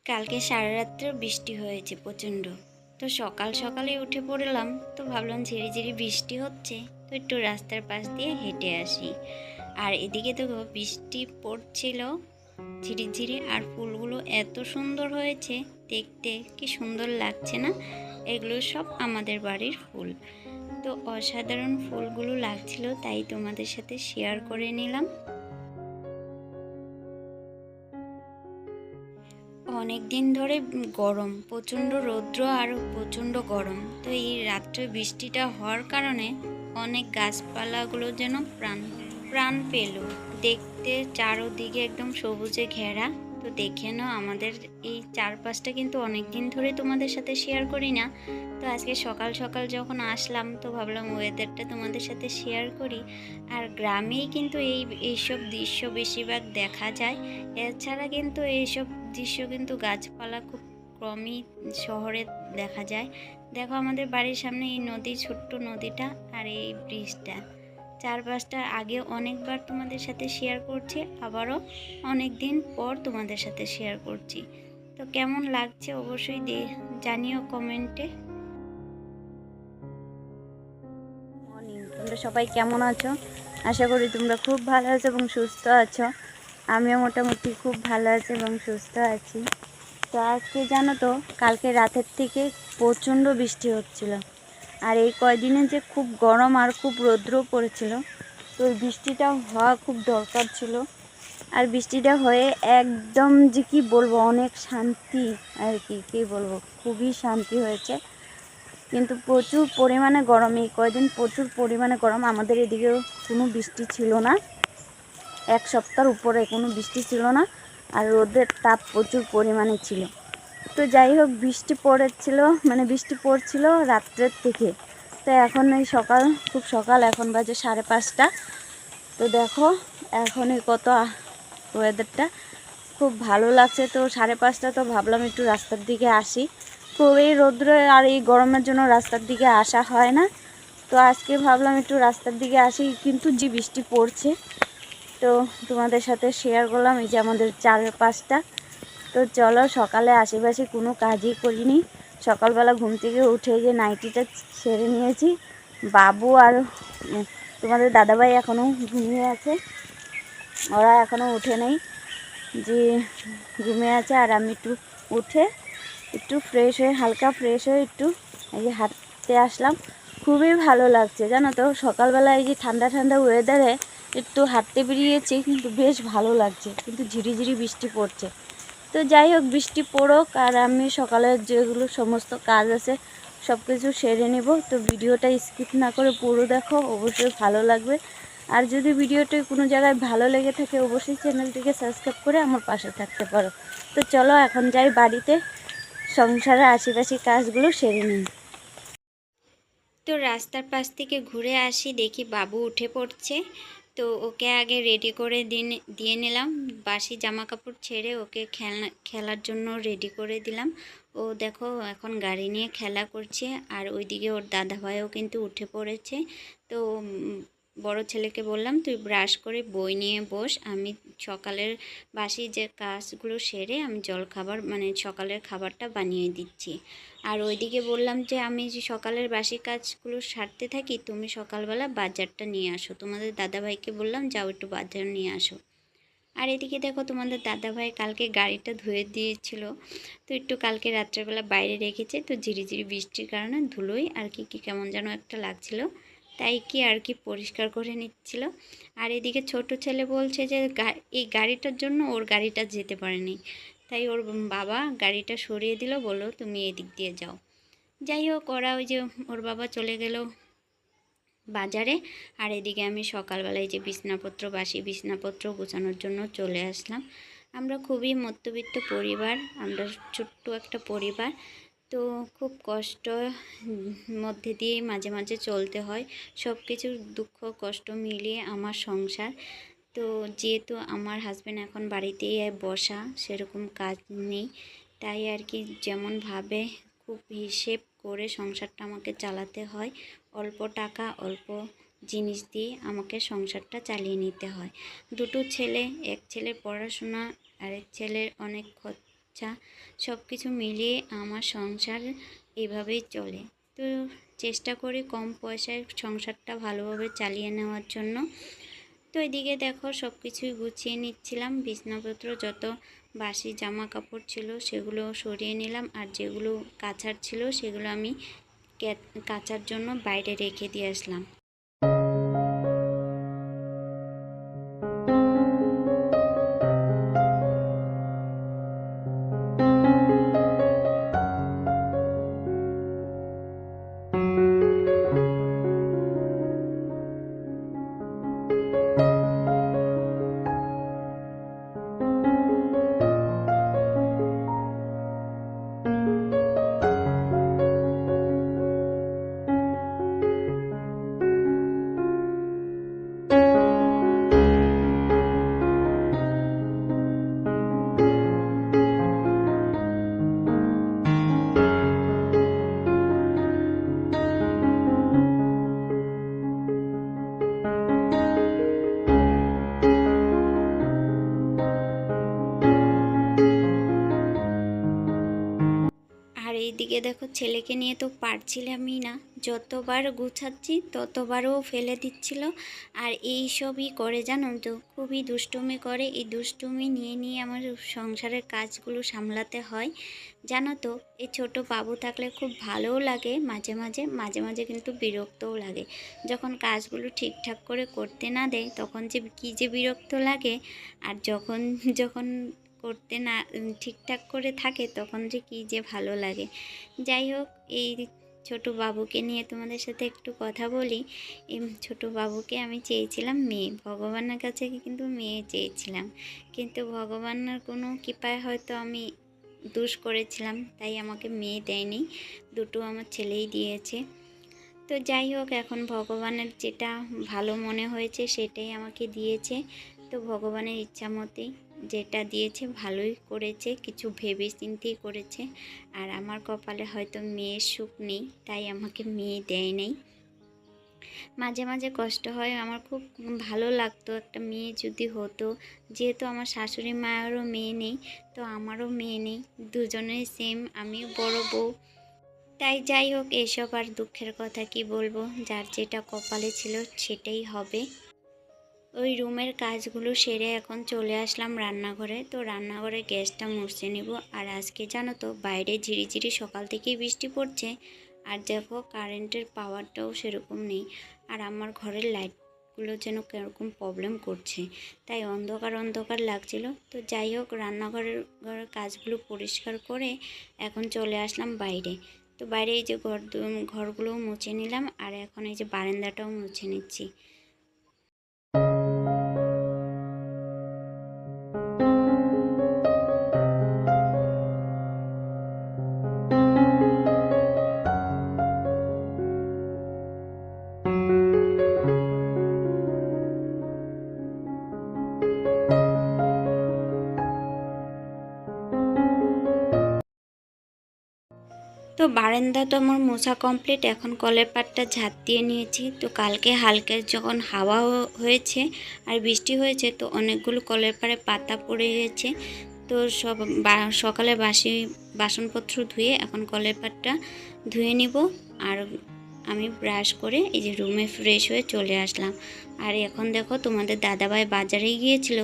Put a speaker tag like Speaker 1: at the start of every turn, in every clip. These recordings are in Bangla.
Speaker 1: কালকে সারা রাত্রে বৃষ্টি হয়েছে প্রচণ্ড। তো সকাল সকালে উঠে পড়লাম, তো ভাবলাম ঝিরিঝিরি বৃষ্টি হচ্ছে, তো একটু রাস্তার পাশ দিয়ে হেঁটে আসি। আর এদিকে তো বৃষ্টি পড়ছিল ঝিরিঝিরি, আর ফুলগুলো এত সুন্দর হয়েছে, দেখতে কি সুন্দর লাগছে না? এগুলো সব আমাদের বাড়ির ফুল। তো অসাধারণ ফুলগুলো লাগছিল, তাই তোমাদের সাথে শেয়ার করে নিলাম। অনেক দিন ধরে গরম, প্রচণ্ড রৌদ্র আর প্রচণ্ড গরম। তো এই রাত্রে বৃষ্টিটা হওয়ার কারণে অনেক গাছপালাগুলো যেন প্রাণ প্রাণ পেল। দেখতে চারোদিকে একদম সবুজে ঘেরা। তো দেখে নাও, আমাদের এই চারপাশটা কিন্তু অনেক দিন ধরে তোমাদের সাথে শেয়ার করি না। তো আজকে সকাল সকাল যখন আসলাম, তো ভাবলাম ওয়েদারটা তোমাদের সাথে শেয়ার করি। আর গ্রামেই কিন্তু এইসব দৃশ্য বেশিরভাগ দেখা যায়। এছাড়া কিন্তু এইসব দৃশ্য কিন্তু গাছপালা খুব কমই শহরে দেখা যায়। দেখো আমাদের বাড়ির সামনে এই নদী, ছোট্ট নদীটা, আর এই ব্রিজটা। চারপাশটা আগে অনেকবার তোমাদের সাথে শেয়ার করছি, আবারও অনেক দিন পর তোমাদের সাথে শেয়ার করছি। তো কেমন লাগছে অবশ্যই জানিও কমেন্টে।
Speaker 2: মর্নিং, তোমরা সবাই কেমন আছো? আশা করি তোমরা খুব ভালো আছো এবং সুস্থ আছো। আমিও মোটামুটি খুব ভালো আছি এবং সুস্থ আছি। তো আজকে জানো তো, কালকে রাতের থেকে প্রচণ্ড বৃষ্টি হচ্ছিল। আর এই কয়দিনে যে খুব গরম আর খুব রৌদ্র পড়েছিল, তো ওই বৃষ্টিটা হওয়া খুব দরকার ছিল। আর বৃষ্টিটা হয়ে একদম যে কী বলবো, অনেক শান্তি আর কি বলবো, খুবই শান্তি হয়েছে। কিন্তু প্রচুর পরিমাণে গরম, এই কয়দিন প্রচুর পরিমাণে গরম। আমাদের এদিকেও কোনো বৃষ্টি ছিল না, এক সপ্তাহের উপরে কোনো বৃষ্টি ছিল না। আর রোদের তাপ প্রচুর পরিমাণে ছিল। তো যাই হোক, বৃষ্টি পড়ছিল রাত্রের থেকে। তো এখন এই খুব সকাল, এখন বাজে 5:30। তো দেখো এখন এই কত ওয়েদারটা খুব ভালো লাগছে। তো 5:30, তো ভাবলাম একটু রাস্তার দিকে আসি। তো এই রৌদ্রে আর এই গরমের জন্য রাস্তার দিকে আসা হয় না। তো আজকে ভাবলাম একটু রাস্তার দিকে আসি, কিন্তু যে বৃষ্টি পড়ছে, তো তোমাদের সাথে শেয়ার করলাম এই যে আমাদের চারপাশটা। তো চলো, সকালে আশেপাশে কোনো কাজই করিনি। সকালবেলা ঘুম থেকে উঠে যে নাইটিটা সেরে নিয়েছি। বাবু আর তোমাদের দাদাভাই এখনও ঘুমিয়ে আছে, ওরা এখনও উঠে নেই, যে ঘুমিয়ে আছে। আর আমি একটু ফ্রেশ হয়ে, হালকা ফ্রেশ হয়ে একটু এই যে হাঁটতে আসলাম। খুবই ভালো লাগছে জানো তো, সকালবেলা এই যে ঠান্ডা ঠান্ডা ওয়েদারে একটু হাঁটতে বেরিয়েছি, কিন্তু বেশ ভালো লাগছে। কিন্তু ঝিরিঝিরি বৃষ্টি পড়ছে। তো যাই হোক, বৃষ্টি পড়ুক, আর আমি সকালের যেগুলো সমস্ত কাজ আছে সব কিছু সেরে নেব। তো ভিডিওটা স্কিপ না করে পুরো দেখো, অবশ্যই ভালো লাগবে। আর যদি ভিডিওটি কোনো জায়গায় ভালো লেগে থাকে, অবশ্যই চ্যানেলটিকে সাবস্ক্রাইব করে আমার পাশে থাকতে পারো। তো চলো এখন যাই বাড়িতে, সংসারের আশেপাশে কাজগুলো সেরে নিই।
Speaker 1: তো রাস্তার পাশ থেকে ঘুরে আসি, দেখি বাবু উঠে পড়ছে। তো ওকে আগে রেডি করে দিয়ে নিলাম, বাসি জামা কাপড় ছেড়ে ওকে খেলার জন্য রেডি করে দিলাম। ও দেখো এখন গাড়ি নিয়ে খেলা করছে। আর ওইদিকে ওর দাদাভাইও কিন্তু উঠে পড়েছে। তো বড় ছেলেকে বললাম, তুই ব্রাশ করে বই নিয়ে বস, আমি সকালের বাসি যে কাজগুলো সেরে আমি জলখাবার মানে সকালের খাবারটা বানিয়ে দিচ্ছি। আর ওইদিকে বললাম যে আমি যে সকালের বাসি কাজগুলো সারতে থাকি, তুমি সকালবেলা বাজারটা নিয়ে আসো। তোমাদের দাদাভাইকে বললাম, যাও একটু বাজার নিয়ে আসো। আর এদিকে দেখো, তোমাদের দাদাভাই কালকে গাড়িটা ধুয়ে দিয়েছিল, তো একটু কালকে রাত্রেবেলা বাইরে রেখেছে। তো ঝিরিঝিরি বৃষ্টির কারণে ধুলোই আর কি কেমন যেন একটা লাগছিল, তাই কি আর কি পরিষ্কার করে নিচ্ছিল। আর এদিকে ছোট ছেলে বলছে যে এই গাড়িটার জন্য ওর গাড়িটা যেতে পারেনি, তাই ওর বাবা গাড়িটা সরিয়ে দিল, বললো তুমি এদিক দিয়ে যাও। যাই হোক, ওরা ওই যে ওর বাবা চলে গেল বাজারে। আর এদিকে আমি সকালবেলায় যে বাসি বিছনাপত্র গোছানোর জন্য চলে আসলাম। আমরা খুবই মধ্যবিত্ত পরিবার, আমরা ছোট্ট একটা পরিবার। তো খুব কষ্ট মধ্যে দিয়ে মাঝে মাঝে চলতে হয়, সব কিছু দুঃখ কষ্ট মিলিয়ে আমার সংসার। তো যেহেতু আমার হাজব্যান্ড এখন বাড়িতেই বসা, সেরকম কাজ নেই, তাই আর কি যেমনভাবে খুব হিসেব করে সংসারটা আমাকে চালাতে হয়। অল্প টাকা অল্প জিনিস দিয়ে আমাকে সংসারটা চালিয়ে নিতে হয়। দুটো ছেলে, এক ছেলের পড়াশোনা, আরেক ছেলের অনেক খরচা সব কিছু মিলিয়ে আমার সংসার এভাবেই চলে। তো চেষ্টা করি কম পয়সায় সংসারটা ভালোভাবে চালিয়ে নেওয়ার জন্য। তো এদিকে দেখো সব কিছুই গুছিয়ে নিচ্ছিলাম, বিছানাপত্র যত বাসি জামা কাপড় ছিল সেগুলো সরিয়ে নিলাম, আর যেগুলো কাচার ছিল সেগুলো আমি কাচার জন্য বাইরে রেখে দিয়ে আসলাম। আর এইদিকে দেখো ছেলেকে নিয়ে তো পারছিলামই না, যতবার গুছাচ্ছি ততবারও ফেলে দিচ্ছিল। আর এই সবই করে জানো তো, খুবই দুষ্টুমি করে। এই দুষ্টুমি নিয়ে নিয়ে আমার সংসারের কাজগুলো সামলাতে হয় জানো তো। এই ছোট বাবু থাকলে খুব ভালোও লাগে, মাঝে মাঝে মাঝে মাঝে কিন্তু বিরক্তও লাগে। যখন কাজগুলো ঠিকঠাক করে করতে না দেয় তখন যে কী যে বিরক্ত লাগে, আর যখন যখন করতে না ঠিকঠাক করে থাকে তখন যে কী যে ভালো লাগে। যাই হোক, এই ছোট বাবুকে নিয়ে তোমাদের সাথে একটু কথা বলি। এই ছোট বাবুকে আমি চেয়েছিলাম মেয়ে, ভগবানের কাছে কিন্তু মেয়ে চেয়েছিলাম, কিন্তু ভগবানের কোনো কৃপায় হয়তো আমি দোষ করেছিলাম, তাই আমাকে মেয়ে দেয়নি, দুটো আমার ছেলেই দিয়েছে। তো যাই হোক, এখন ভগবানের যেটা ভালো মনে হয়েছে সেটাই আমাকে দিয়েছে। তো ভগবানের ইচ্ছা মতেই যেটা দিয়েছে ভালোই করেছে, কিছু ভেবে চিন্তেই করেছে। আর আমার কপালে হয়তো মেয়ের সুখ নেই, তাই আমাকে মেয়ে দেয় নাই। মাঝে মাঝে কষ্ট হয়, আমার খুব ভালো লাগতো একটা মেয়ে যদি হতো। যেহেতু আমার শাশুড়ি মায়েরও মেয়ে নেই, তো আমারও মেয়ে নেই, দুজনেই সেম, আমি বড় বউ। তাই যাই হোক, এসব আর দুঃখের কথা কি বলবো, যার যেটা কপালে ছিল সেটাই হবে। ওই রুমের কাজগুলো সেরে এখন চলে আসলাম রান্নাঘরে। তো রান্নাঘরে গ্যাসটা মুছে নিব। আর আজকে জানো তো বাইরে ঝিরিঝিরি সকাল থেকেই বৃষ্টি পড়ছে, আর দেখো কারেন্টের পাওয়ারটাও সেরকম নেই। আর আমার ঘরের লাইটগুলো যেন কীরকম প্রবলেম করছে, তাই অন্ধকার অন্ধকার লাগছিল। তো যাই হোক, রান্নাঘরের কাজগুলো পরিষ্কার করে এখন চলে আসলাম বাইরে। তো বাইরে এই যে ঘরগুলোও মুছে নিলাম, আর এখন এই যে বারান্দাটাও মুছে নিচ্ছি। তো বারান্দা তো আমার মোছা কমপ্লিট, এখন কলের পাটটা ঝাঁট দিয়ে নিয়েছি। তো কালকে হালকা যখন হাওয়া হয়েছে আর বৃষ্টি হয়েছে, তো অনেকগুলো কলের পাড়ে পাতা পড়ে গেছে। তো সব সকালে বাসনপত্র ধুয়ে এখন কলের পাটটা ধুয়ে নিব। আর আমি ব্রাশ করে এই যে রুমে ফ্রেশ হয়ে চলে আসলাম। আর এখন দেখো, তোমাদের দাদাভাই বাজারে গিয়েছিল,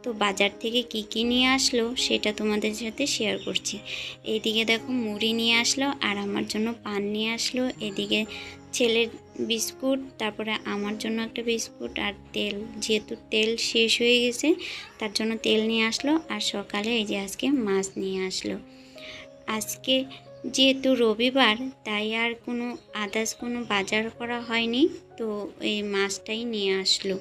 Speaker 1: তো বাজার থেকে কি কি নিয়ে আসলো সেটা তোমাদের সাথে শেয়ার করছি। এইদিকে দেখো মুড়ি নিয়ে আসলো, আর আমার জন্য পান নিয়ে আসলো। এদিকে ছেলের বিস্কুট, তারপরে আমার জন্য একটা বিস্কুট, আর তেল, যেহেতু তেল শেষ হয়ে গেছে তার জন্য তেল নিয়ে আসলো। আর সকালে এই যে আজকে মাছ নিয়ে আসলো। আজকে যেহেতু রবিবার, তাই আর কোনো আদার্স কোনো বাজার করা হয়নি, তো এই মাছটাই নিয়ে আসলো।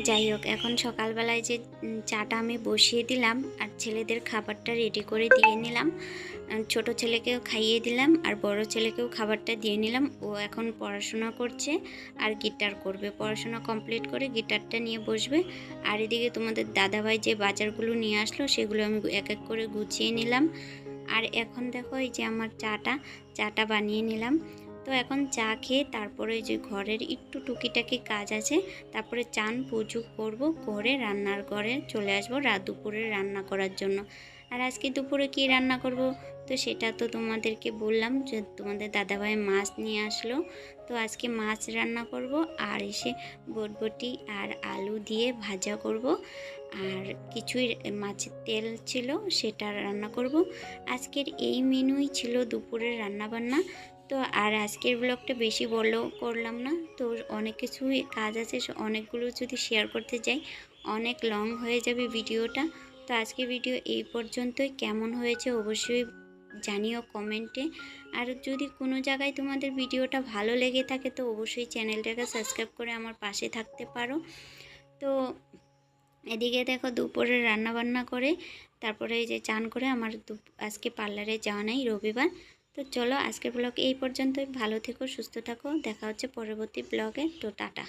Speaker 1: যাই হোক, এখন সকালবেলায় যে চাটা আমি বসিয়ে দিলাম আর ছেলেদের খাবারটা রেডি করে দিয়ে নিলাম। ছোট ছেলেকেও খাইয়ে দিলাম আর বড় ছেলেকেও খাবারটা দিয়ে নিলাম। ও এখন পড়াশোনা করছে আর গিটার করবে, পড়াশোনা কমপ্লিট করে গিটারটা নিয়ে বসবে। আর এদিকে তোমাদের দাদাভাই যে বাজারগুলো নিয়ে আসলো সেগুলো আমি এক এক করে গুছিয়ে নিলাম। আর এখন দেখো এই যে আমার চাটা বানিয়ে নিলাম। তো এখন চা খেয়ে তারপরে যে ঘরের একটু টুকিটাকি কাজ আছে, তারপরে চান পুজো করব, করে রান্নার ঘরে চলে আসবো দুপুরে রান্না করার জন্য। আর আজকে দুপুরে কি রান্না করব তো সেটা তো তোমাদেরকে বললাম যে তোমাদের দাদাভাই মাছ নিয়ে আসলো। তো আজকে মাছ রান্না করব আর এসে বটবটি আর আলু দিয়ে ভাজা করব। আর কিছুই মাছের তেল ছিল সেটা রান্না করব। আজকের এই মেনুই ছিল দুপুরের রান্নাবান্না। তো আর আজকের ব্লগটা বেশি বড় করলাম না, তো অনেক কিছুই কাজ আছে, অনেকগুলো যদি শেয়ার করতে যাই অনেক লং হয়ে যাবে ভিডিওটা। তো আজকে ভিডিও এই পর্যন্তই। কেমন হয়েছে অবশ্যই জানিও কমেন্টে। আর যদি কোনো জায়গায় তোমাদের ভিডিওটা ভালো লেগে থাকে তো অবশ্যই চ্যানেলটাকে সাবস্ক্রাইব করে আমার পাশে থাকতে পারো। তো এদিকে দেখো দুপুরে রান্নাবান্না করে তারপরে এই যে চান করে আমার আজকে পার্লারে যাওয়া নেই, রবিবার। তো চলো আজকের ব্লগ এই পর্যন্তই। ভালো থেকো, সুস্থ থাকো, দেখা হচ্ছে পরবর্তী ব্লগে। তো টাটা।